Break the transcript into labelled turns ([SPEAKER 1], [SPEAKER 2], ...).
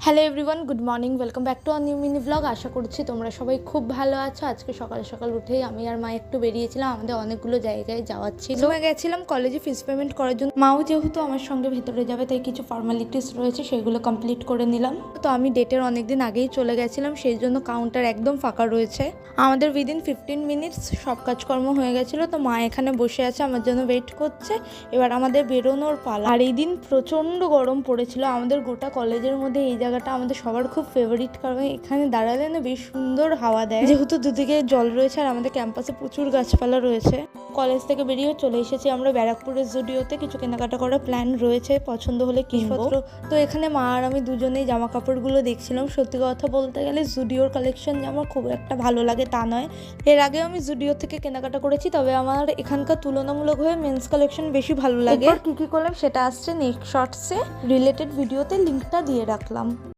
[SPEAKER 1] Hello everyone, good morning, welcome back to our new mini blog. আশা করছি তোমরা সবাই খুব ভালো আছো। আজকে সকাল সকাল উঠেই আমি আর মা একটু বেরিয়েছিলাম, আমাদের অনেকগুলো জায়গায় যাওয়ার ছিল। সময় গেছিলাম কলেজে ফিস পেমেন্ট করার জন্য। মাও যেহেতু আমার সঙ্গে ভেতরে যাবে, তাই কিছু ফর্মালিটিস রয়েছে, সেগুলো কমপ্লিট করে নিলাম। তো আমি ডেটের অনেকদিন আগেই চলে গেছিলাম, সেই জন্য কাউন্টার একদম ফাঁকা রয়েছে। আমাদের উইদিন 15 মিনিটস সব কাজকর্ম হয়ে গেছিলো। তো মা এখানে বসে আছে, আমার জন্য ওয়েট করছে। এবার আমাদের বেরোনোর পালা। আর এই দিন প্রচণ্ড গরম পড়েছিল। আমাদের গোটা কলেজের মধ্যে এই জায়গাটা আমাদের সবার খুব ফেভারিট, কারণ এখানে দাঁড়ালে না বেশ সুন্দর হাওয়া দেয়, যেহেতু দুদিকে জল রয়েছে আর আমাদের ক্যাম্পাসে প্রচুর গাছপালা রয়েছে। কলেজ থেকে বেরিয়ে চলে এসেছি আমরা ব্যারাকপুরের জুডিওতে। কিছু কেনাকাটা করার প্ল্যান রয়েছে, পছন্দ হলে কিনবো। তো এখানে মা আর আমি দুজনেই জামা কাপড়গুলো দেখছিলাম। সত্যি কথা বলতে গেলে জুডিওর কালেকশন যে আমার খুব একটা ভালো লাগে তা নয়। এর আগেও আমি জুডিও থেকে কেনাকাটা করেছি, তবে আমার এখানকার তুলনামূলকভাবে মেন্স কালেকশন বেশি ভালো লাগে। কি কি করলাম সেটা আসছে নেক্সট শর্টসে, রিলেটেড ভিডিওতে লিঙ্কটা দিয়ে রাখলাম।